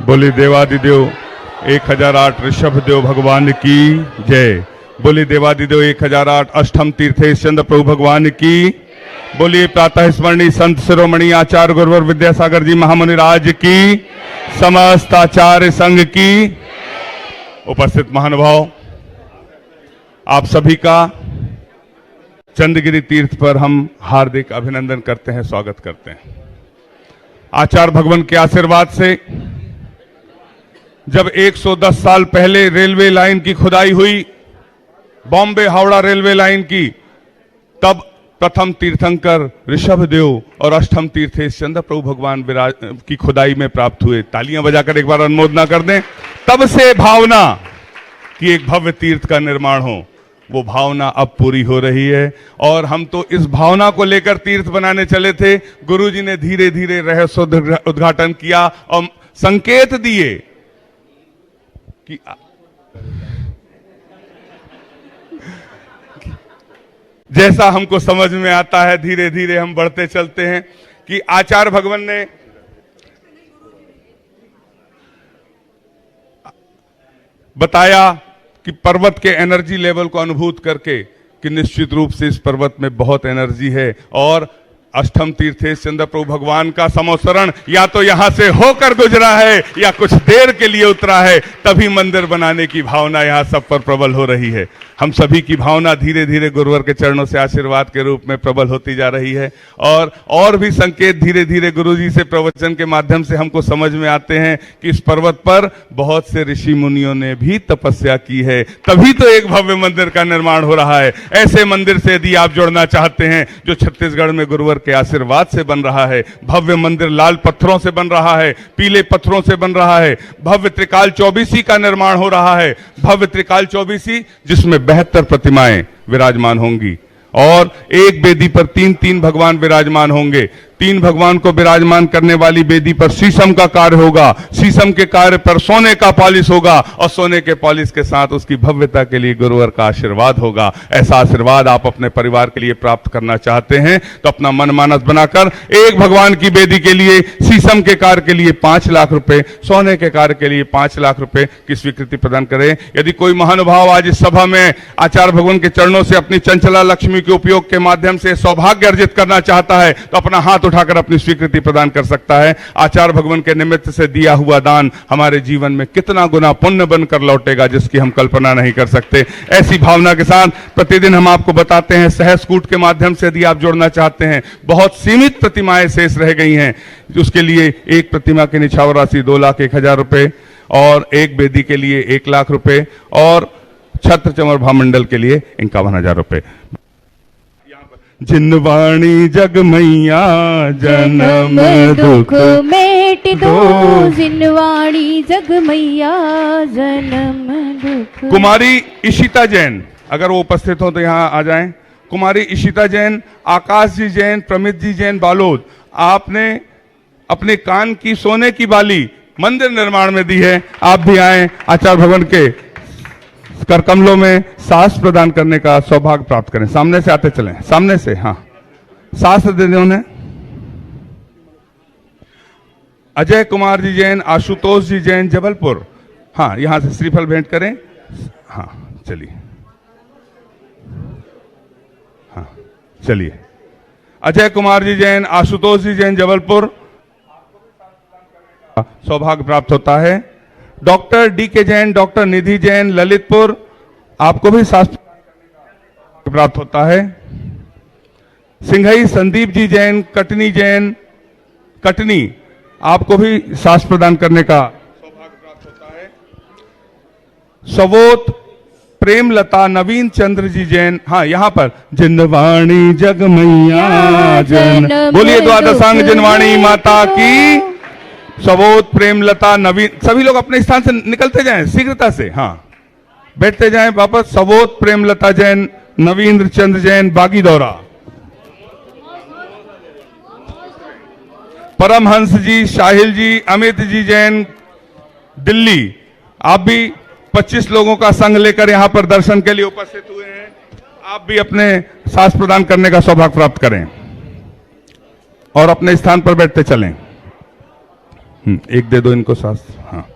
बोली देवादिदेव 1008 ऋषभ देव भगवान की जय। बोली देवादिदेव 1008 अष्टम तीर्थेश चंद्र प्रभु भगवान की। बोलिए प्रातः स्मरणीय संत शिरोमणि आचार्य गुरुवर विद्यासागर जी महामुनि राज की, समस्त आचार्य संघ की। उपस्थित महानुभाव, आप सभी का चंद्रगिरी तीर्थ पर हम हार्दिक अभिनंदन करते हैं, स्वागत करते हैं। आचार्य भगवान के आशीर्वाद से जब 110 साल पहले रेलवे लाइन की खुदाई हुई, बॉम्बे हावड़ा रेलवे लाइन की, तब प्रथम तीर्थंकर ऋषभ देव और अष्टम तीर्थेश चंद्र प्रभु भगवान की खुदाई में प्राप्त हुए। तालियां बजाकर एक बार अनुमोदना कर दें। तब से भावना कि एक भव्य तीर्थ का निर्माण हो, वो भावना अब पूरी हो रही है। और हम तो इस भावना को लेकर तीर्थ बनाने चले थे। गुरुजी ने धीरे धीरे रहस्य उद्घाटन किया और संकेत दिए कि जैसा हमको समझ में आता है धीरे धीरे हम बढ़ते चलते हैं कि आचार्य भगवान ने बताया कि पर्वत के एनर्जी लेवल को अनुभूत करके कि निश्चित रूप से इस पर्वत में बहुत एनर्जी है और अष्टम तीर्थेश चंद्र प्रभु भगवान का समोसरण या तो यहां से होकर गुजरा है या कुछ देर के लिए उतरा है, तभी मंदिर बनाने की भावना यहां सब पर प्रबल हो रही है। हम सभी की भावना धीरे धीरे गुरुवर के चरणों से आशीर्वाद के रूप में प्रबल होती जा रही है और भी संकेत धीरे धीरे गुरुजी से प्रवचन के माध्यम से हमको समझ में आते हैं कि इस पर्वत पर बहुत से ऋषि मुनियों ने भी तपस्या की है, तभी तो एक भव्य मंदिर का निर्माण हो रहा है। ऐसे मंदिर से यदि आप जुड़ना चाहते हैं जो छत्तीसगढ़ में गुरुवर के आशीर्वाद से बन रहा है, भव्य मंदिर लाल पत्थरों से बन रहा है, पीले पत्थरों से बन रहा है, भव्य त्रिकाल चौबीसी का निर्माण हो रहा है, भव्य त्रिकाल चौबीसी जिसमें 72 प्रतिमाएं विराजमान होंगी और एक वेदी पर 3-3 भगवान विराजमान होंगे। 3 भगवान को विराजमान करने वाली वेदी पर शीशम का कार्य होगा, शीशम के कार्य पर सोने का पॉलिश होगा और सोने के पॉलिश के साथ उसकी भव्यता के लिए गुरुवर का आशीर्वाद होगा। ऐसा आशीर्वाद आप अपने परिवार के लिए प्राप्त करना चाहते हैं तो अपना मन मानस बनाकर एक भगवान की वेदी के लिए शीशम के कार्य के लिए 5 लाख रुपए, सोने के कार्य के लिए 5 लाख रुपए की स्वीकृति प्रदान करें। यदि कोई महानुभाव आज इस सभा में आचार्य भगवान के चरणों से अपनी चंचला लक्ष्मी के उपयोग के माध्यम से सौभाग्य अर्जित करना चाहता है तो अपना हाथ उठाकर अपनी स्वीकृति प्रदान कर सकता है। आचार्य भगवान के निमित्त से दिया हुआ दान हमारे जीवन में कितना गुना पुण्य बनकर लौटेगा जिसकी हम कल्पना नहीं कर सकते। ऐसी भावना के साथ प्रतिदिन हम आपको बताते हैं सहज कूट के माध्यम से यदि आप जोड़ना चाहते हैं, बहुत सीमित प्रतिमाएं शेष रह गई हैं, उसके लिए एक प्रतिमा की निछावर राशि 2,01,000 रुपए और एक वेदी के लिए 1 लाख रुपए और छत्र चमर भामंडल के लिए 51,000 रुपए। जिनवाणी जग मैया जन्म दुख मेट दो, जिनवाणी जग मैया जन्म दुख। कुमारी इशिता जैन, अगर वो उपस्थित हो तो यहाँ आ जाएं। कुमारी इशिता जैन, आकाश जी जैन, प्रमित जी जैन बालोद, आपने अपने कान की सोने की बाली मंदिर निर्माण में दी है। आप भी आए, आचार्य भगवान के कर कमलों में साहस प्रदान करने का सौभाग्य प्राप्त करें। सामने से आते चलें, सामने से, हाँ साहस दे दें उन्हें। अजय कुमार जी जैन, आशुतोष जी जैन जबलपुर, हाँ यहां से श्रीफल भेंट करें। हाँ चलिए, हाँ चलिए। अजय कुमार जी जैन, आशुतोष जी जैन जबलपुर, सौभाग्य प्राप्त होता है। डॉक्टर डी के जैन, डॉक्टर निधि जैन ललितपुर, आपको भी शास्त्र प्राप्त होता है। सिंघई संदीप जी जैन, कटनी जैन कटनी, आपको भी शास्त्र प्रदान करने का सौभाग्य प्राप्त होता है। सवोत प्रेमलता नवीन चंद्र जी जैन, हाँ यहां पर जिनवाणी जग मैया जन, बोलिए द्वादशांग जिनवाणी माता की। सवोत प्रेमलता नवीन, सभी लोग अपने स्थान से निकलते जाएं शीघ्रता से, हाँ बैठते जाएं वापस। सवोत प्रेमलता जैन, नवीन्द्र चंद्र जैन बागीदौरा, परमहंस जी, शाहिल जी, अमित जी जैन दिल्ली, आप भी 25 लोगों का संघ लेकर यहां पर दर्शन के लिए उपस्थित हुए हैं। आप भी अपने साथ प्रदान करने का सौभाग्य प्राप्त करें और अपने स्थान पर बैठते चलें। एक दे दो इनको शास्त्र। हाँ,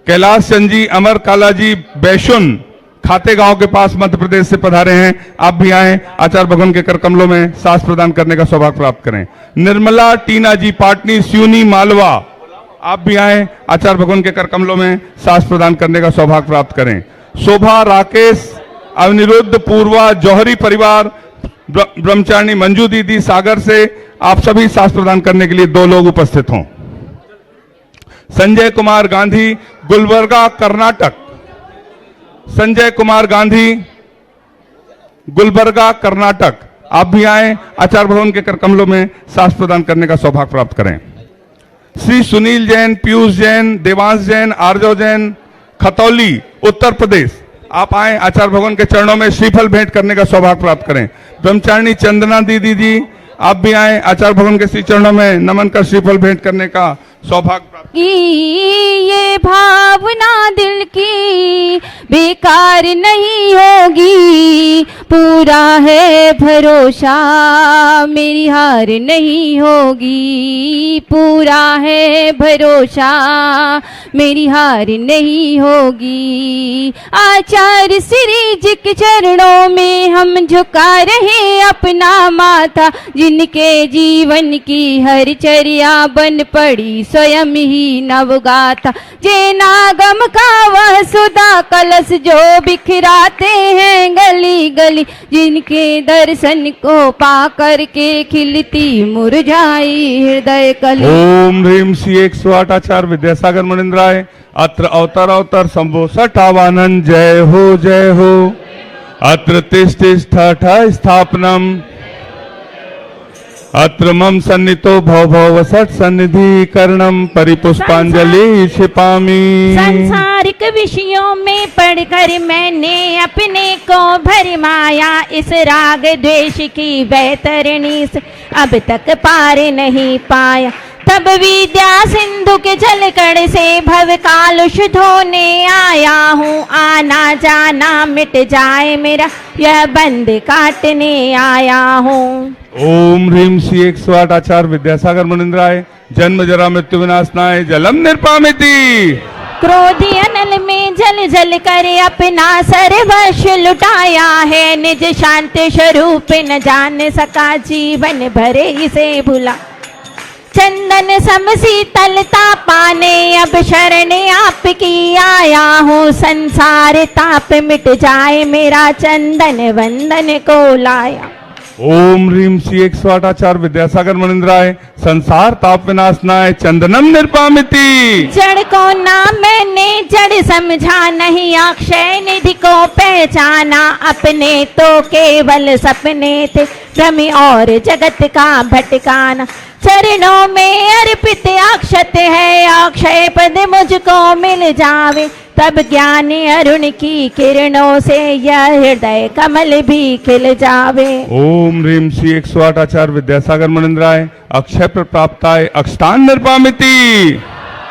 कैलाश चंद जी अमर काला जी बैशुन खाते गांव के पास मध्य प्रदेश से पधारे हैं। आप भी आए, आचार्य भगवान के कर कमलों में सास प्रदान करने का सौभाग्य प्राप्त करें। निर्मला टीना जी पाटनी स्यूनी मालवा, आप भी आए, आचार्य भगवान के कर कमलों में सास प्रदान करने का सौभाग्य प्राप्त करें। शोभा राकेश अनिरुद्ध पूर्वा जौहरी परिवार ब्रह्मचारिणी मंजू दीदी सागर से, आप सभी सास प्रदान करने के लिए 2 लोग उपस्थित हों। संजय कुमार गांधी गुलबर्गा कर्नाटक, संजय कुमार गांधी गुलबर्गा कर्नाटक, आप भी आए, आचार्य भवन के कर कमलों में सास प्रदान करने का सौभाग्य प्राप्त करें। श्री सुनील जैन, पीयूष जैन, देवांश जैन, आर्जव जैन खतौली उत्तर प्रदेश, आप आए, आचार्य भगवान के चरणों में श्रीफल भेंट करने का सौभाग्य प्राप्त करें। ब्रह्मचारिणी चंदना दीदी जी, आप भी आए, आचार्य भगवान के श्री चरणों में नमन कर श्रीफल भेंट करने का सौभाग्य प्राप्त। ये भावना दिल की बेकार नहीं होगी, पूरा है भरोसा मेरी हार नहीं होगी, पूरा है भरोसा मेरी हार नहीं होगी। आचार्य श्री जी के चरणों में हम झुका रहे अपना माथा, जिनके जीवन की हर चर्या बन पड़ी स्वयं ही नवगाथा। जे नागम का वह सुधा कलश जो बिखराते हैं गली गली, जिनके दर्शन को पा करके खिलती मुरझाई हृदय कली। ओम ह्रीम श्री 108 आचार्य विद्यासागर मुनिंद्राय अत्र अवतर शंभो सठावानन जय हो जय हो। अत्र तिष्ठिष्ठ स्थापनम अत्र मम सन्नितो भव भव सट सन्निधि कर्णम परिपुष्पांजलि क्षिपामि। सांसारिक विषयों में पढ़कर मैंने अपने को भरमाया, इस राग द्वेष की वैतरणी से अब तक पार नहीं पाया। तब विद्या सिंधु के जलकण से भव कालुष धोने आया हूँ, आना जाना मिट जाए मेरा यह बंद काटने आया हूँ। ओम ह्रीम श्री 108 आचार्य विद्यासागर मुनिंद्राय जन्म जरा मृत्यु विनाशनाय जलम निर्पामिति। क्रोधी अनल में जल जल कर अपना सर्वस्व लुटाया है, निज शांत स्वरूप न जान सका जीवन भरे इसे भुला। चंदन सम शीतलता पाने अब शरण आपकी आया हूँ, संसार ताप मिट जाए मेरा चंदन वंदन को लाया। ओम ह्रीम श्री 108 आचार्य विद्यासागर मुनिंद्राय संसार ताप विनाशनाय चंदनम निर्पामिति। जड़ को ना मैंने जड़ समझा, नहीं अक्षय निधि को पहचाना, अपने तो केवल सपने थे भ्रम और जगत का भटकाना। चरणों में अर्पित अक्षत है, अक्षय पद मुझको मिल जावे, तब ज्ञान अरुण की किरणों से यह हृदय कमल भी खिल जावे। ओम ह्रीम श्री 108 आचार्य विद्यासागर मुनिंद्राय अक्षय प्राप्ताय अक्षतान निर्पामिति।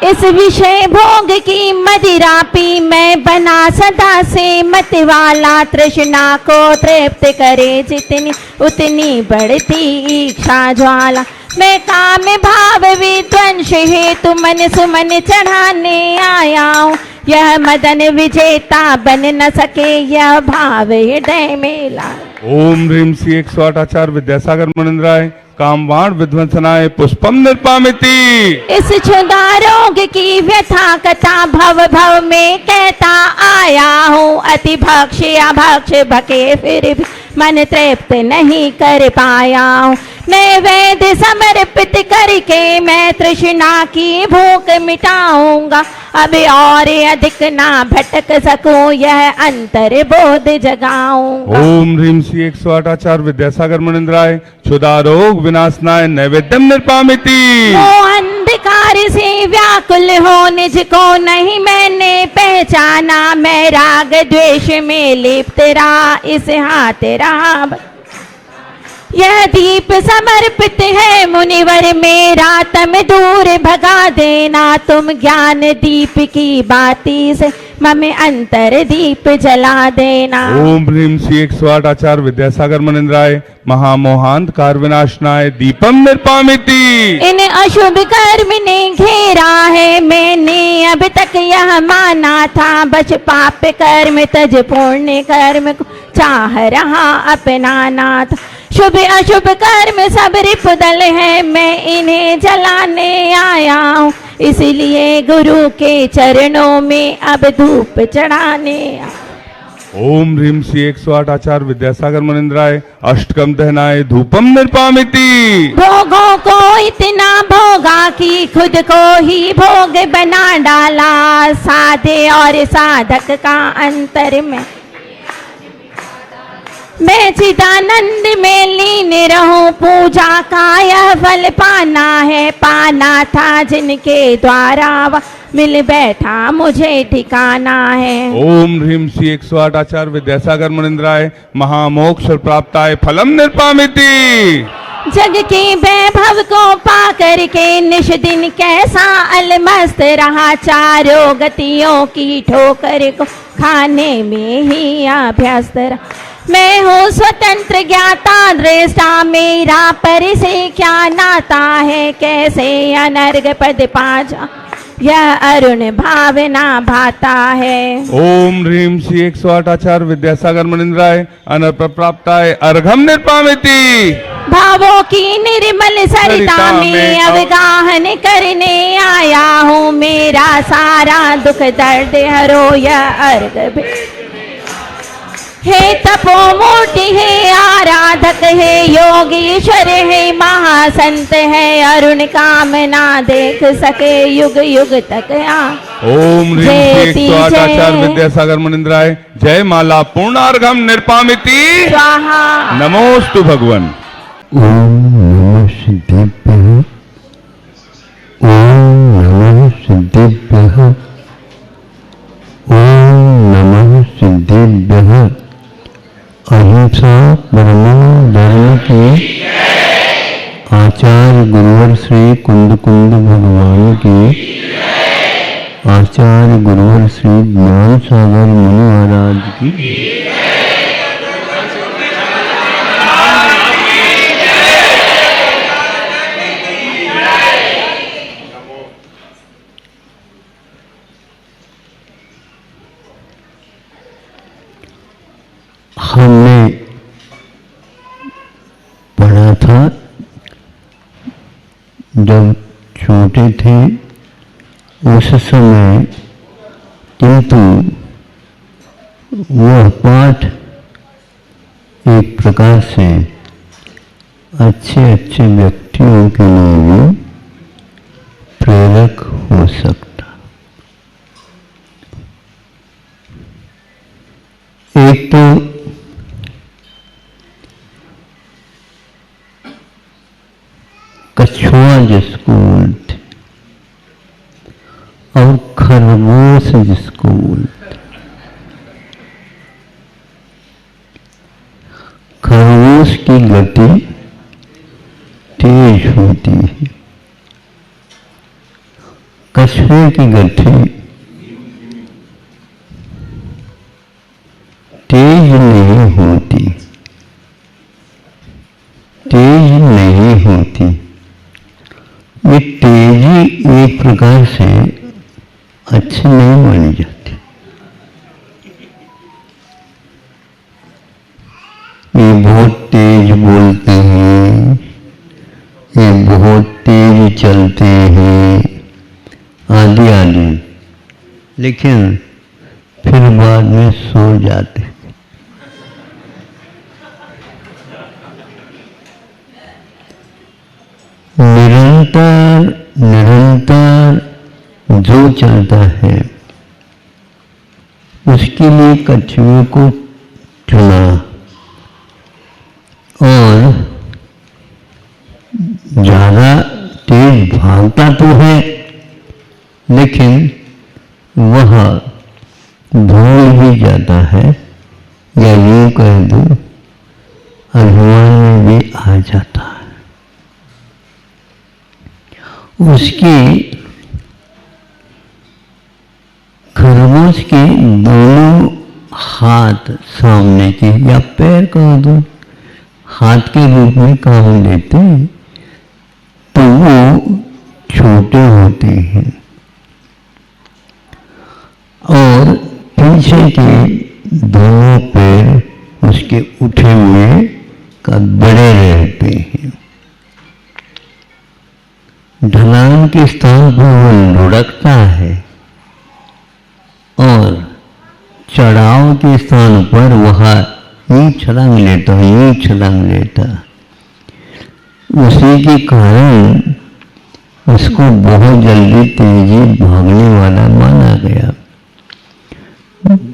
इस विषय भोग की मदिरा पी मैं बना सदा से मत वाला, तृष्णा को तृप्त करे जितनी उतनी बढ़ती इच्छा ज्वाला। मैं काम भाव विध्वंस हेतु मन सुमन चढ़ाने आया हूँ, यह मदन विजेता बन न सके यह भाव हृदय में ला। ओम ह्रीम श्री 108 आचार्य विद्यासागर मुनिंद्राय कामवाण विध्वंसनाय पुष्पम निर्पामिति। इस क्षुधा रोग की व्यथा कथा भव भव में कहता आया हूँ, अति भक्ष अभक्ष भके फिर भी मन तृप्त नहीं कर पाया हूँ। नैवेद्य समर्पित करके मैं तृष्णा की भूख मिटाऊंगा, अब और अधिक ना भटक सकूं यह अंतर बोध जगाऊंगा। ओम ह्रीम श्री 108 आचार्य विद्यासागर मुनिंद्राय क्षुधा रोग विनाशनाय नैवेद्यम निर्पामिति। अंधकार से व्याकुल हो निज को नहीं मैंने पहचाना, मैं राग द्वेष में लिप्त रहा इस हाथ रहा। यह दीप समर्पित है मुनिवर मेरा, तम दूर भगा देना तुम ज्ञान दीप की बाती से मम अंतर दीप जला देना। ओम ह्रीम श्री 108 आचार्य विद्यासागर मुनिंद्राय महामोहांधकार विनाशनाय दीपम निर्पामिति। इन अशुभ कर्म ने घेरा है, मैंने अब तक यह माना था, बच पाप कर्म तज पुण्य कर्म को चाह रहा अपनाना था। शुभ अशुभ कर्म सब रिपुदल है, मैं इन्हें जलाने आया हूँ, इसलिए गुरु के चरणों में अब धूप चढ़ाने आया। ओम ह्रीम श्री 108 आचार्य विद्यासागर मुनिंद्राय अष्टकम दहनाय धूपम निर्पामिति। भोगों को इतना भोगा कि खुद को ही भोग बना डाला, साधे और साधक का अंतर में मैं चिदानंद में लीन रहूं, पूजा का यह फल पाना है, पाना था जिनके द्वारा वह मिल बैठा मुझे ठिकाना है। ओम ह्रीम श्री 108 आचार्य विद्यासागर मुनिंद्राय महामोक्ष प्राप्ताय फलम निर्पामिति। जग के वैभव को पा करके निश दिन कैसा अलमस्त रहा, चारों गतियों की ठोकर को खाने में ही अभ्यस्त रहा। मैं हूँ स्वतंत्र ज्ञाता दृष्टा, मेरा पर से क्या नाता है, कैसे अनर्घ पद पाजा यह अरुण भावना भाता है। ओम ह्रीम श्री 108 आचार्य विद्यासागर मुनिंद्राय अनर्प प्राप्ताय अर्घम निर्पामिति। भावों की निर्मल सरिता में अवगाहन करने आया हूँ, मेरा सारा दुख दर्द हरो यह अर्घ भी। हे तपोमूर्ति है आराधक है योगीश्वर है महासंत है, अरुण कामना देख सके युग युग तक। ओम ह्रीम श्री 108 आचार्य विद्यासागर मुनिंद्राय जय माला पूर्णार्घम निर्पामिति स्वाहा। नमोस्तु भगवन। ओम नमः सिद्धेभ्यः, ओम नमः सिद्धेभ्यः, ओम नमः सिद्धेभ्यः। अहिंसा परमो धर्म की, आचार्य गुरुवर श्री कुंद कुंद भगवान की, आचार्य गुरुवर श्री ज्ञान सागर मुनि महाराज की। हमने पढ़ा था जब छोटे थे उस समय, किंतु वह पाठ एक प्रकार से अच्छे अच्छे व्यक्तियों के लिए भी प्रेरक हो सकता। एक तो कछुआ जिसको बोलते और खरगोश जिसको बोलते। खरगोश की गति तेज होती है, कछुए की गति तेज नहीं होती, तेज नहीं होती। ये तेजी एक प्रकार से अच्छी नहीं मानी जाती। ये बहुत तेज बोलते हैं, ये बहुत तेज चलते हैं आदि आदि, लेकिन फिर बाद में सो जाते। निरंतर निरंतर जो चलता है उसके लिए कछुए को चुना, और ज्यादा तेज भागता तो है लेकिन वह भूल भी जाता है, या यूं कह दो अभिमान में भी आ जाता है। उसकी खरगोश उसके दोनों हाथ सामने के या पैर कह दो हाथ के रूप में काम लेते हैं तो वो छोटे होते हैं और पीछे के दोनों पैर उसके उठे हुए का बड़े रहते हैं। ढलान के स्थान पर वो लुढ़कता है और चढ़ाव के स्थान पर वह यूं छलांग लेता उसी के कारण उसको बहुत जल्दी तेजी भागने वाला माना गया।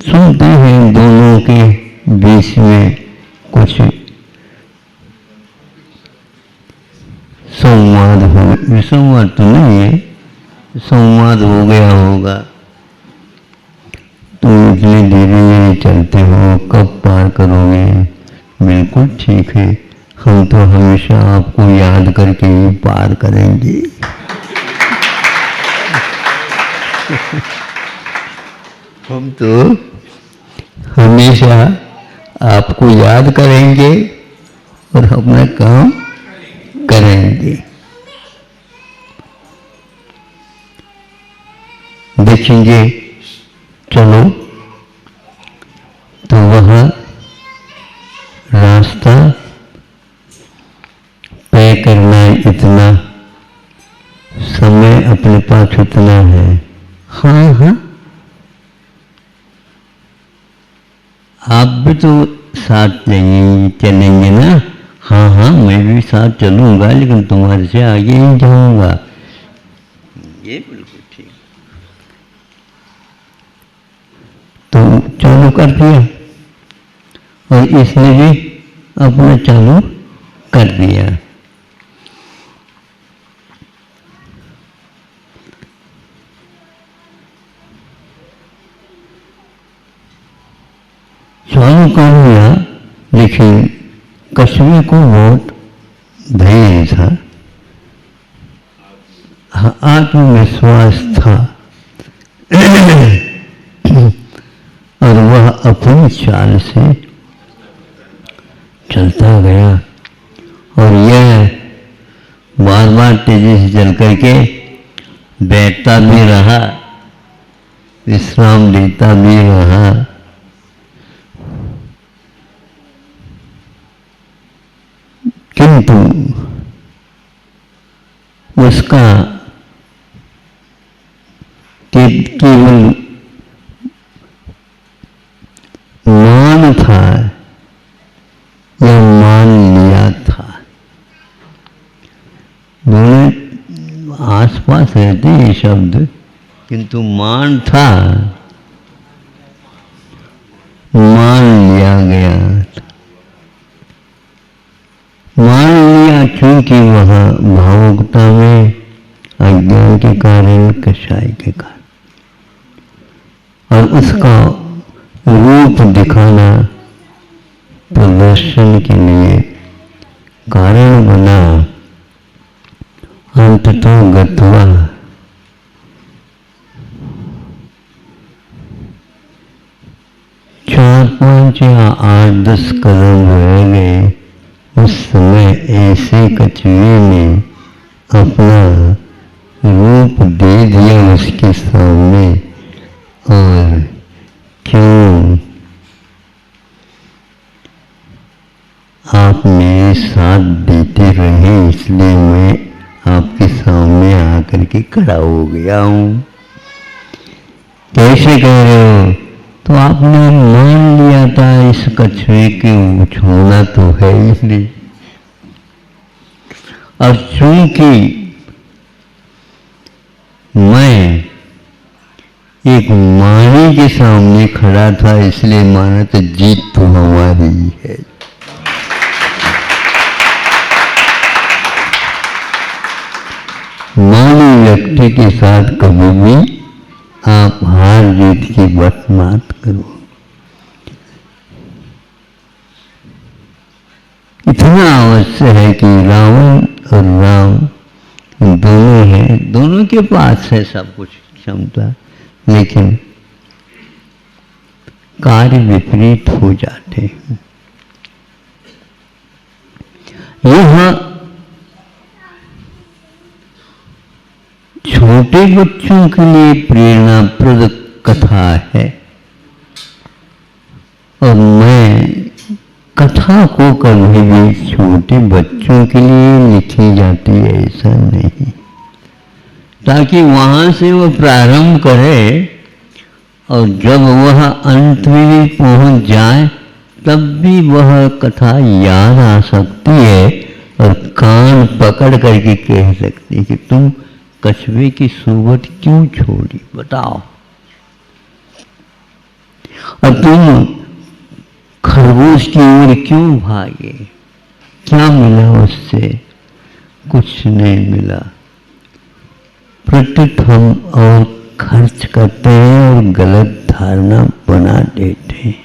सुनते हैं दोनों के बीच में कुछ संवाद तो नहीं है, संवाद हो गया होगा। तुम इतने धीरे चलते हो, कब पार करोगे? बिल्कुल ठीक है, हम तो हमेशा आपको याद करके ही पार करेंगे। हम तो हमेशा आपको याद करेंगे और अपना काम करेंगे। देखेंगे चलो तो वह रास्ता तय करना इतना समय अपने पास उतना है। हाँ आप भी तो साथ चलेंगे ना? हाँ मैं भी साथ चलूंगा लेकिन तुम्हारे से आगे ही जाऊंगा। ये बिल्कुल ठीक। तो चालू कर दिया और इसने भी अपना चालू कर दिया। चालू कर दिया लेकिन कछुए को बहुत धैर्य था, आत्मविश्वास था और वह अपनी चाल से चलता गया और यह बार बार तेजी से चल करके बैठता भी रहा, विश्राम लेता भी रहा। किंतु उसका केवल मान था या मान लिया था। दोनों आसपास रहते हैं शब्द, किंतु मान था, मान लिया गया। मान लिया क्योंकि वहाँ भावुकता में अज्ञान के कारण, कषाय के कारण, और उसका रूप दिखाना प्रदर्शन के लिए कारण बना। अंततः गत्वा चार पांच या 8-10 कदम रह गए, उस समय ऐसे कछुए ने अपना रूप दे दिया उसके सामने। और क्यों आप मेरे साथ देते रहे इसलिए मैं आपके सामने आकर के खड़ा हो गया हूँ। कैसे कह रहे हो? तो आपने मान लिया था इस कछुए को छूना तो है ही नहीं, और चूंकि मैं एक मानी के सामने खड़ा था इसलिए माना तो जीत तो हमारी ही है। मानी व्यक्ति के साथ कभी भी आप हार जीत की बात मत करो। इतना अवश्य है कि रावण और राम दोनों हैं, दोनों के पास है सब कुछ क्षमता, लेकिन कार्य विपरीत हो जाते हैं। यह छोटे बच्चों के लिए प्रेरणाप्रद कथा है और मैं कथा को कभी भी छोटे बच्चों के लिए लिखी जाती है ऐसा नहीं, ताकि वहां से वह प्रारंभ करे और जब वह अंत में भी पहुंच जाए तब भी वह कथा याद आ सकती है और कान पकड़ करके कह सकती है कि तुम कछुए की सूरत क्यों छोड़ी बताओ, और तुम खरगोश की ओर क्यों भागे, क्या मिला उससे? कुछ नहीं मिला। प्रत्युत हम और खर्च करते हैं और गलत धारणा बना देते हैं।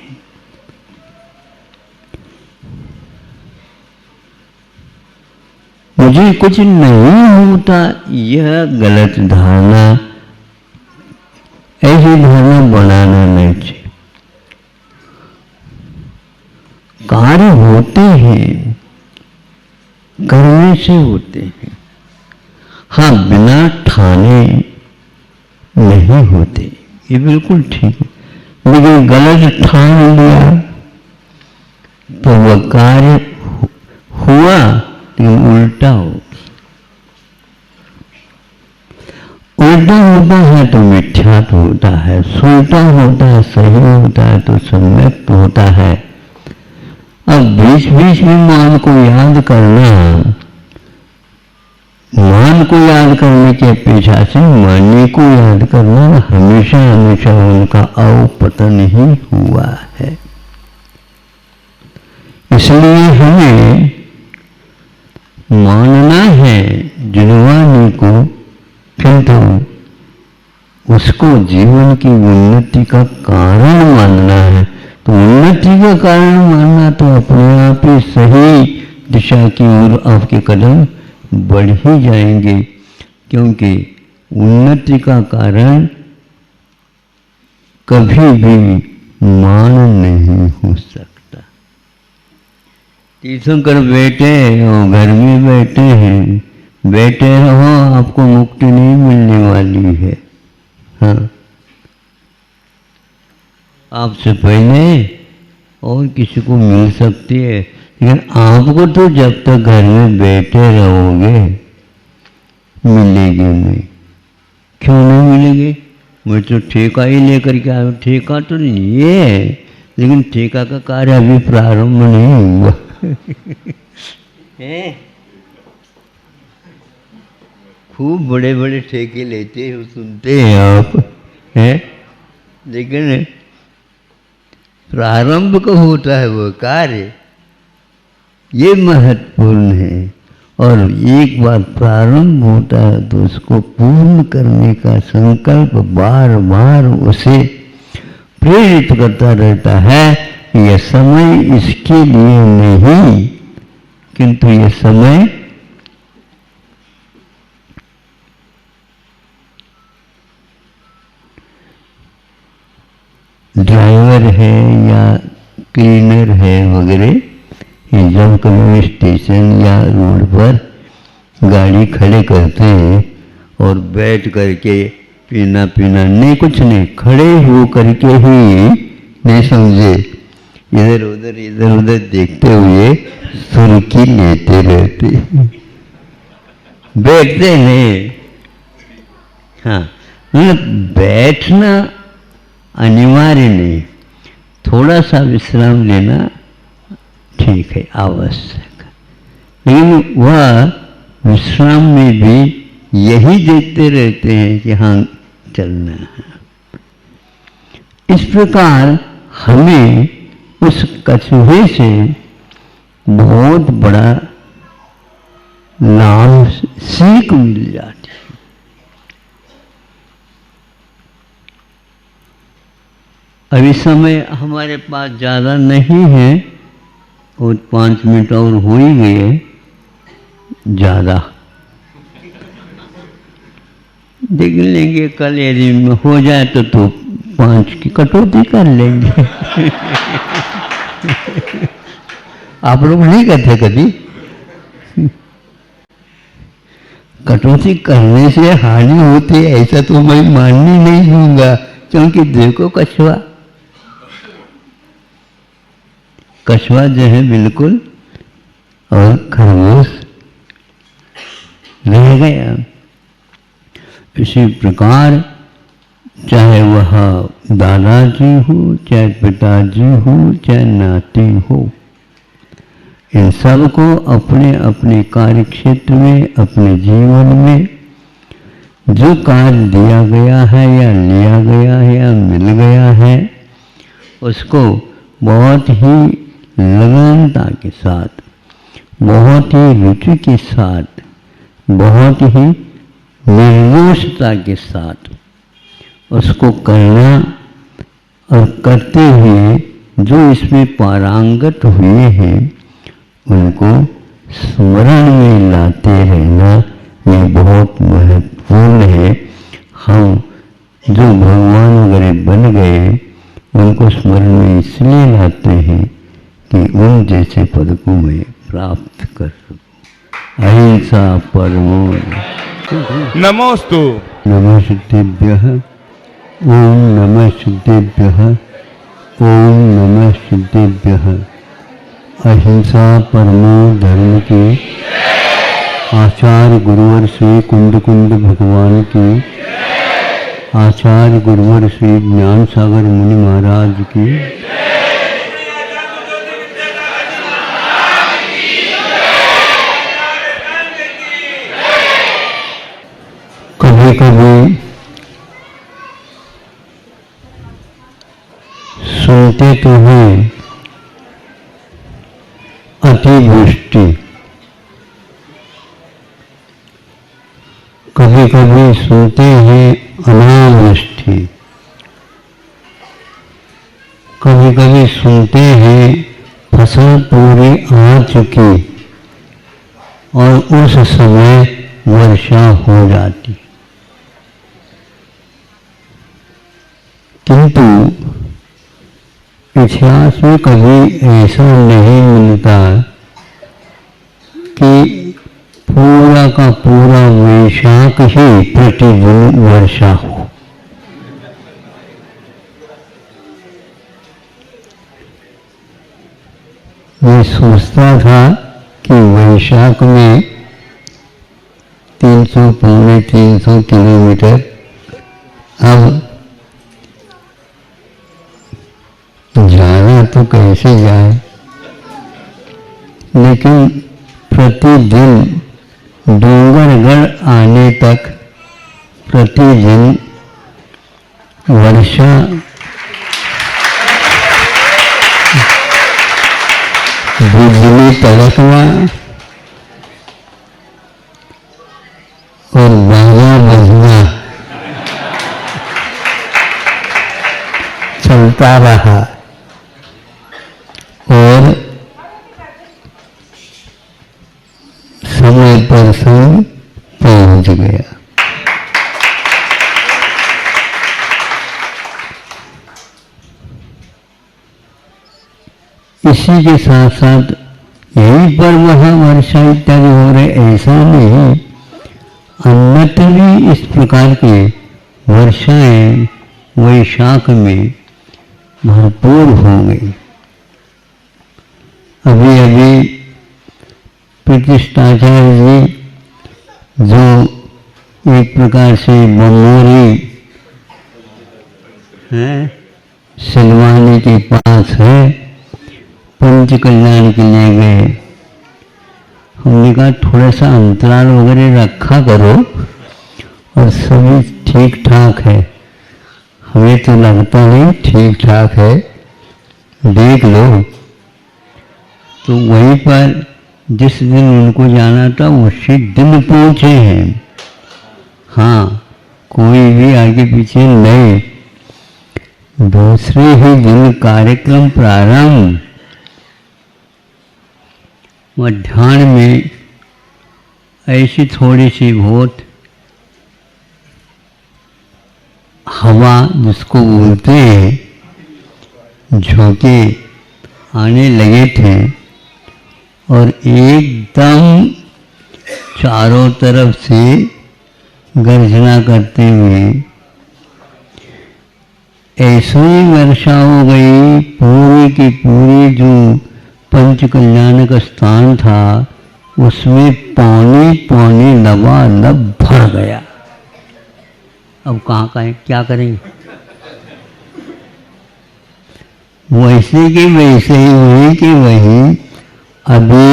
मुझे कुछ नहीं होता, यह गलत धारणा, ऐसी धारणा बनाना नहीं चाहिए। कार्य होते हैं, करने से होते हैं। हाँ, बिना ठाने नहीं होते, ये बिल्कुल ठीक है, लेकिन गलत ठान लिया तो वह कार्य हुआ लेकिन उल्टा हो। उल्टा होता है तो मिथ्या होता है, सुलटा होता है, सही होता है तो सम्यक होता है। अब बीच बीच में मान को याद करना, मान को याद करने की अपेक्षा से मान्य को याद करना हमेशा हमेशा उनका अवपतन ही हुआ है। इसलिए हमें मानना है जिनवानी को, किंतु उसको जीवन की उन्नति का कारण मानना है। तो उन्नति का कारण मानना तो अपने आप ही सही दिशा की ओर आपके कदम बढ़ ही जाएंगे, क्योंकि उन्नति का कारण कभी भी मान नहीं हो सकता। तीर्थंकर बैठे और घर में बैठे हैं, बैठे रहो, आपको मुक्ति नहीं मिलने वाली है। हाँ, आपसे पहले और किसी को मिल सकती है, लेकिन आपको तो जब तक घर में बैठे रहोगे मिलेगी नहीं। क्यों नहीं मिलेगी? मैं तो ठेका ही लेकर के आया। ठेका तो लिए है, लेकिन ठेका का कार्य अभी प्रारंभ नहीं हुआ है। खूब बड़े बड़े ठेके लेते हो, सुनते हैं आप, हैं, लेकिन प्रारंभ को होता है वो कार्य, ये महत्वपूर्ण है। और एक बार प्रारंभ होता है तो उसको पूर्ण करने का संकल्प बार बार उसे प्रेरित करता रहता है। यह समय इसके लिए नहीं, किंतु यह समय ड्राइवर है या क्लीनर है वगैरह, जब कभी स्टेशन या रोड पर गाड़ी खड़े करते हैं और बैठ करके पीना नहीं, कुछ नहीं, खड़े हो करके ही, नहीं समझे, इधर उधर देखते हुए सुर्खी लेते रहते, बैठते नहीं। हाँ, मतलब बैठना अनिवार्य नहीं, थोड़ा सा विश्राम लेना ठीक है, आवश्यक, लेकिन वह विश्राम में भी यही देखते रहते हैं कि हाँ चलना है। इस प्रकार हमें उस कछुए से बहुत बड़ा लाभ, सीख मिल जाती है। अभी समय हमारे पास ज़्यादा नहीं है, और 5 मिनट और हो ही गए ज़्यादा, देख लेंगे कल यदि हो जाए तो 5 की कटौती कर लेंगे। आप लोग नहीं करते कभी? कटौती करने से हानि होती है ऐसा तो मैं मानने नहीं दूंगा, क्योंकि देखो कछुआ जो है बिल्कुल, और खरगोश रह गया। इसी प्रकार चाहे वह दादाजी हो, चाहे पिताजी हो, चाहे नाती हो, इन सबको अपने अपने कार्य क्षेत्र में, अपने जीवन में जो कार्य दिया गया है या लिया गया है या मिल गया है, उसको बहुत ही लगनता के साथ, बहुत ही रुचि के साथ, बहुत ही निर्दोषता के साथ उसको करना, और करते हुए जो इसमें पारंगत हुए हैं उनको स्मरण में लाते रहना, ये बहुत महत्वपूर्ण है। हम जो भगवान वगैरह बन गए उनको स्मरण में इसलिए लाते हैं कि उन जैसे पद को मैं प्राप्त कर सकूं। अहिंसा परमो नमोस्तु। नमस्तेभ्यः। ओम नमः सिद्धेभ्यः। ओम नमः सिद्धेभ्यः। अहिंसा परमो धर्म की, आचार्य गुरुवर श्री कुंद भगवान की, आचार्य गुरुवर श्री ज्ञान सागर मुनि महाराज की, कभी कभी सुनते तो हैं अतिवृष्टि, कभी कभी सुनते हैं अनावृष्टि, कभी कभी सुनते हैं फसल पूरी आ चुकी और उस समय वर्षा हो जाती। किंतु इतिहास में कभी ऐसा नहीं मिलता कि पूरा का पूरा वैशाख ही प्रतिदिन वर्षा हो। मैं सोचता था कि वैशाख में 300-350 किलोमीटर, अब जाना तो कैसे जाए, लेकिन प्रतिदिन डूंगरगढ़ आने तक प्रतिदिन वर्षा बिजली तड़कना और बाजा बजना चलता रहा और समय पर समय पहुंच गया। इसी के साथ साथ यही पर वहाँ वर्षा इत्यादि हो रहे, ऐसा नहीं, अन्यत्र भी इस प्रकार के वर्षाएं वैशाख में भरपूर हो गई। अभी अभी प्रतिष्ठाचार्य जी जो एक प्रकार से बमोरी है, सिलवानी के पास है, पंच कल्याण के लिए गए। हमने कहा थोड़ा सा अंतराल वगैरह रखा करो और सभी ठीक ठाक है। हमें तो लगता नहीं ठीक ठाक है, देख लो। तो वहीं पर जिस दिन उनको जाना था उसी दिन पहुंचे हैं। हाँ, कोई भी आगे पीछे नहीं, दूसरे ही दिन कार्यक्रम प्रारंभ। मध्याह्न में ऐसी थोड़ी सी बहुत हवा जिसको बोलते हैं झोंके आने लगे थे और एकदम चारों तरफ से गर्जना करते हुए ऐसी वर्षा हो गई, पूरी की पूरी जो पंच कल्याणक स्थान था उसमें पानी पानी लबालब भर गया। अब कहाँ का है, क्या करेंगे? वैसे कि वैसे ही, वही कि वही अभी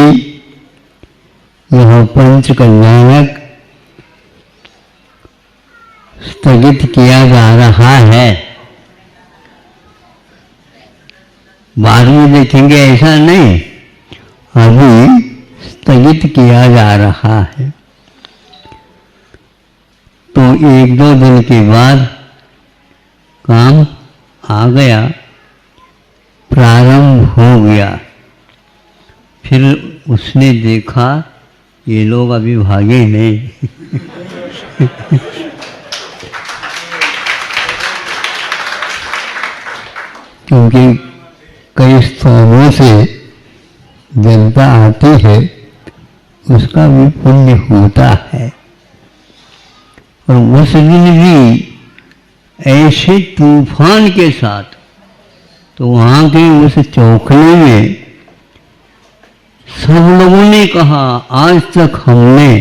यह पंच कल्याणक स्थगित किया जा रहा है। बाद में देखेंगे, ऐसा नहीं, अभी स्थगित किया जा रहा है। तो एक दो दिन के बाद काम आ गया, प्रारंभ हो गया। फिर उसने देखा ये लोग अभी भागे नहीं। क्योंकि कई स्थानों से जनता आती है, उसका भी पुण्य होता है। और उस दिन भी ऐसे तूफान के साथ, तो वहाँ के उस चौखले में सब लोगों ने कहा आज तक हमने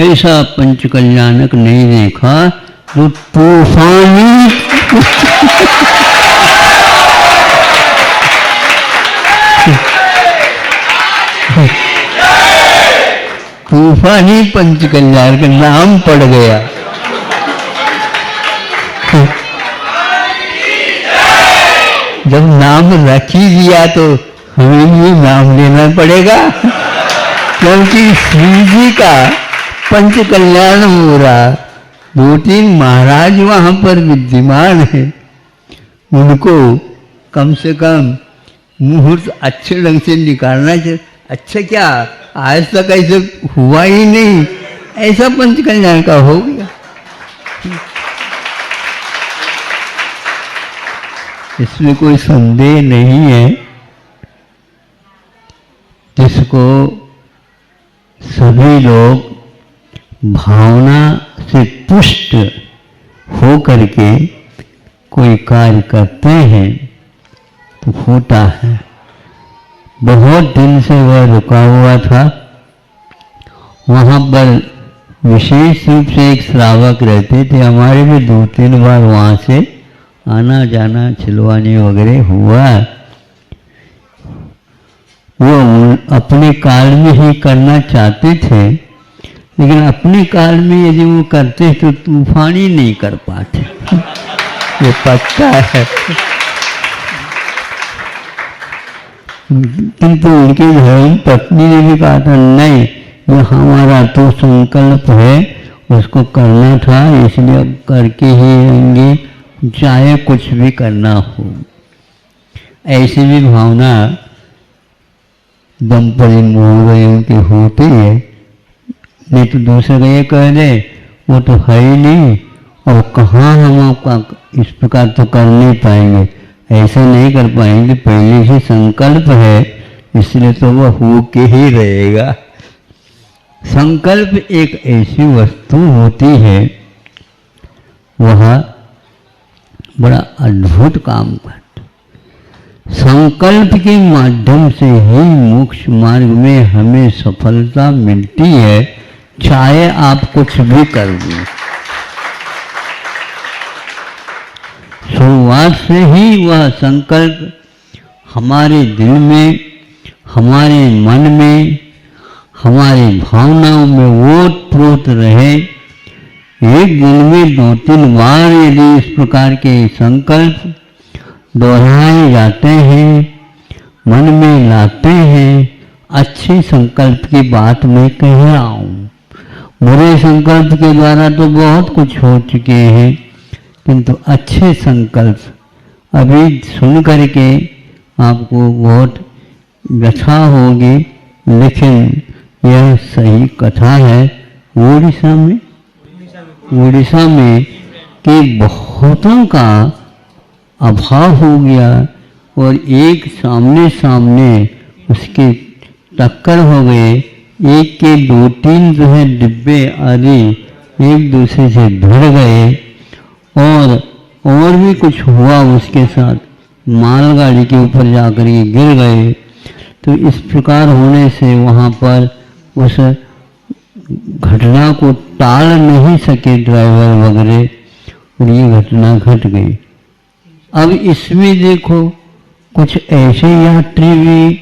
ऐसा पंच कल्याणक नहीं देखा जो तूफानी तूफानी पंच कल्याण का नाम पड़ गया। जब नाम रख ही दिया तो हमें भी नाम लेना पड़ेगा, क्योंकि श्री जी का पंच कल्याण हो रहा। दो तीन महाराज वहाँ पर विद्यमान है, उनको कम से कम मुहूर्त अच्छे ढंग से निकालना चाहिए। अच्छा क्या आज तक ऐसे हुआ ही नहीं, ऐसा पंच कल्याण का हो गया। इसमें कोई संदेह नहीं है। जिसको सभी लोग भावना से पुष्ट हो करके कोई कार्य करते हैं तो होता है। बहुत दिन से वह रुका हुआ था। वहाँ पर विशेष रूप से एक श्रावक रहते थे, हमारे भी 2-3 बार वहाँ से आना जाना छिलवानी वगैरह हुआ। वो अपने काल में ही करना चाहते थे, लेकिन अपने काल में यदि वो करते तो तूफान ही नहीं कर पाते। ये पक्का है। किंतु उनकी धर्म पत्नी ने भी कहा था नहीं, ये हमारा तो संकल्प है, उसको करना था, इसलिए अब करके ही रहेंगे, चाहे कुछ भी करना हो। ऐसी भी भावना दंपति मोहल्लों की होती है। नहीं तो दूसरे का ये कह दे वो तो है ही नहीं, और कहाँ हम आपका इस प्रकार तो कर नहीं पाएंगे, ऐसा नहीं कर पाएंगे। पहले से संकल्प है, इसलिए तो वह हो के ही रहेगा। संकल्प एक ऐसी वस्तु होती है, वह बड़ा अद्भुत काम करता। संकल्प के माध्यम से ही मोक्ष मार्ग में हमें सफलता मिलती है, चाहे आप कुछ भी कर दें। शुरुआत से ही वह संकल्प हमारे दिल में, हमारे मन में, हमारी भावनाओं में ओत-प्रोत रहे। एक दिन में 2-3 बार यदि इस प्रकार के संकल्प दोहराए जाते हैं, मन में लाते हैं। अच्छे संकल्प की बात मैं कह रहा हूँ, बुरे संकल्प के द्वारा तो बहुत कुछ हो चुके हैं, किंतु अच्छे संकल्प अभी सुन करके आपको बहुत व्यथा होगी। लेकिन यह सही कथा है। ओडिशा में उड़ीसा में कि बहुतों का अभाव हो गया और एक सामने सामने उसके टक्कर हो गए। एक के 2-3 जो है डिब्बे आदि एक दूसरे से भिड़ गए और भी कुछ हुआ उसके साथ, मालगाड़ी के ऊपर जाकर ये गिर गए। तो इस प्रकार होने से वहाँ पर उस घटना को टाल नहीं सके ड्राइवर वगैरह और ये घटना घट गई। अब इसमें देखो कुछ ऐसे यात्री भी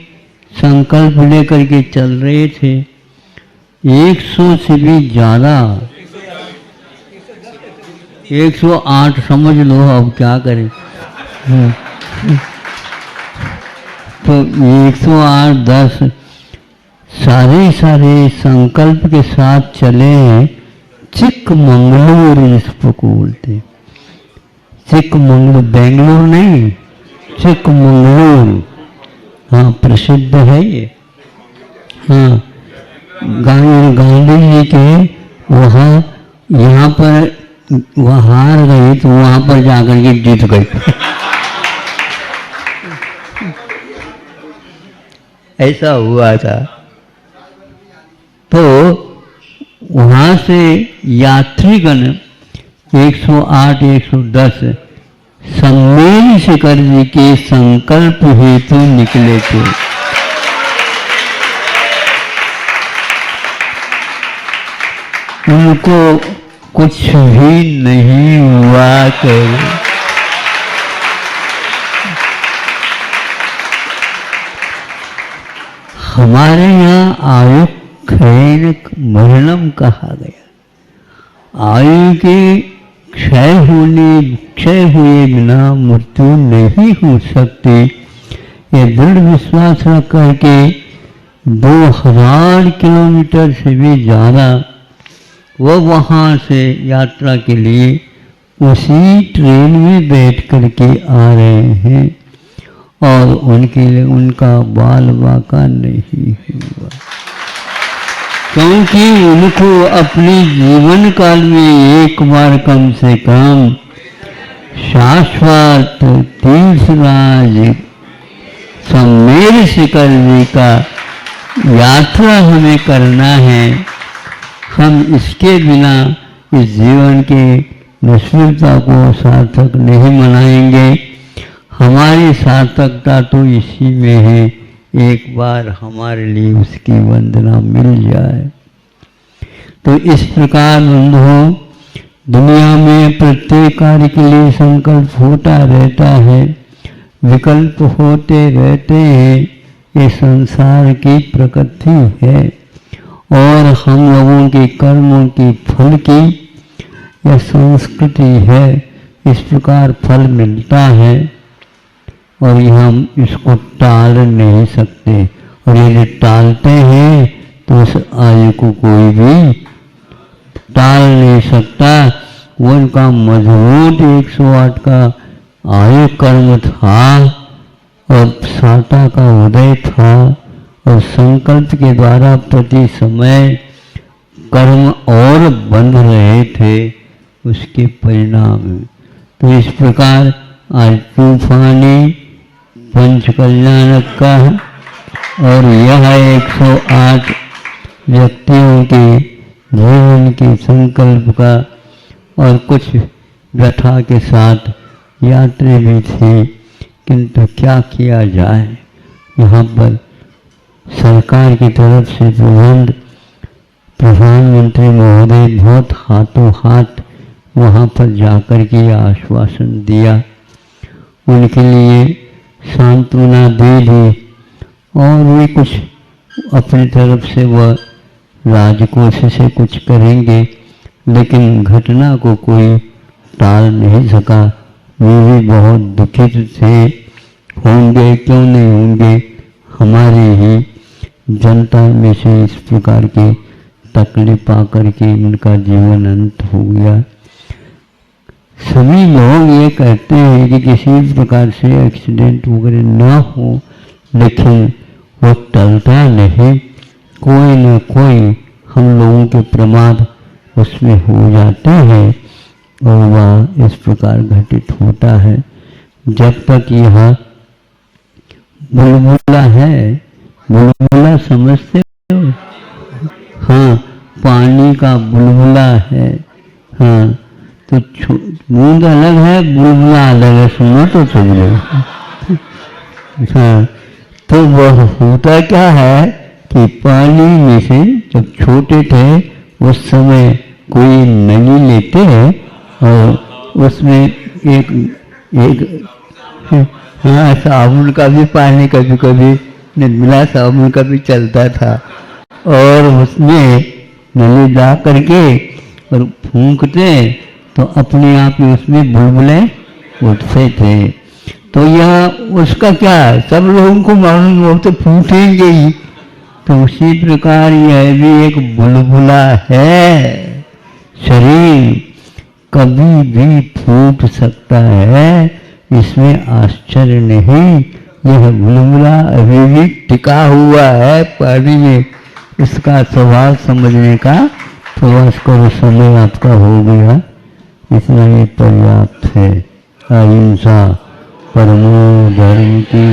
संकल्प लेकर के चल रहे थे, 100 से भी ज़्यादा, 108 समझ लो, अब क्या करें। तो 108, 10 सारे संकल्प के साथ चले चिकमंगलूर इसको बोलते, चिकमंगलूर, बेंगलोर नहीं, चिकमंगलूर, हाँ प्रसिद्ध है ये। हाँ, गांधी जी के वहाँ, यहाँ पर वह हार गई तो वहाँ पर जाकर के जीत गई। ऐसा हुआ था। तो वहाँ से यात्रीगण 108, 110 सम्मेल शिखर जी के संकल्प हेतु निकले थे। उनको कुछ भी नहीं हुआ कर। हमारे यहाँ आयु क्षय मरणम कहा गया। आयु के क्षय हुए बिना मृत्यु नहीं हो सकती। ये दृढ़ विश्वास रख करके 2000 किलोमीटर से भी ज़्यादा वो वहाँ से यात्रा के लिए उसी ट्रेन में बैठ करके आ रहे हैं और उनके लिए उनका बाल बाका नहीं हुआ, क्योंकि उनको अपने जीवन काल में एक बार कम से कम शाश्वत तीर्थराज सम्मेल शिखर जी का यात्रा हमें करना है। हम इसके बिना इस जीवन के निष्फलता को सार्थक नहीं मनाएंगे। हमारी सार्थकता तो इसी में है, एक बार हमारे लिए उसकी वंदना मिल जाए। तो इस प्रकार बंधुओं, दुनिया में प्रत्येक कार्य के लिए संकल्प होता रहता है, विकल्प होते रहते हैं। ये संसार की प्रकृति है और हम लोगों के कर्मों की फल की यह संस्कृति है। इस प्रकार फल मिलता है और हम इसको टाल नहीं सकते, और यदि टालते हैं तो उस आयु को कोई भी टाल नहीं सकता। वो उनका मजबूत 108 का आयु कर्म था और साता का उदय था और संकल्प के द्वारा प्रति समय कर्म और बंध रहे थे उसके परिणाम। तो इस प्रकार आज तूफानी पंचकल्याणक का और यह 108 व्यक्तियों के जीवन के संकल्प का और कुछ व्यथा के साथ यात्री भी थे, किंतु क्या किया जाए। यहाँ पर सरकार की तरफ से प्रधानमंत्री महोदय बहुत हाथों हाथ वहाँ पर जाकर के आश्वासन दिया, उनके लिए सांत्वना दे दी और वे कुछ अपनी तरफ से वह राजकोष से कुछ करेंगे, लेकिन घटना को कोई टाल नहीं सका। वे भी बहुत दुखित थे, होंगे क्यों नहीं होंगे, हमारे ही जनता में से इस प्रकार की तकलीफ आकर के उनका जीवन अंत हो गया। सभी लोग ये कहते हैं कि किसी प्रकार से एक्सीडेंट वगैरह ना हो, लेकिन वो टलता नहीं। कोई न कोई हम लोगों के प्रमाद उसमें हो जाते हैं और वह इस प्रकार घटित होता है। जब तक यह बुलबुला है, बुलबुला समझते हो? हाँ, पानी का बुलबुला है। हाँ, तो बूंद अलग है, बुलबुला अलग है, सुनो तो समझो। हाँ, तो वह होता क्या है कि पानी में से जब छोटे थे उस समय कोई नली लेते हैं और उसमें एक हाँ, साबुन का भी पानी कभी कभी निर्मला साबुन का भी चलता था और उसमें नली ला करके और फूंकते तो अपने आप ही उसमें बुलबुले उठते थे। तो यह उसका क्या है, सब लोगों को मालूम, वो तो फूटेंगे ही। तो उसी प्रकार यह भी एक बुलबुला है। शरीर कभी भी फूट सकता है, इसमें आश्चर्य नहीं। यह बुलबुला अभी भी टिका हुआ है पानी में। इसका स्वभाव समझने का प्रयास करो। समय आपका हो गया, इतना ही पर्याप्त है। अहिंसा परमो धर्म की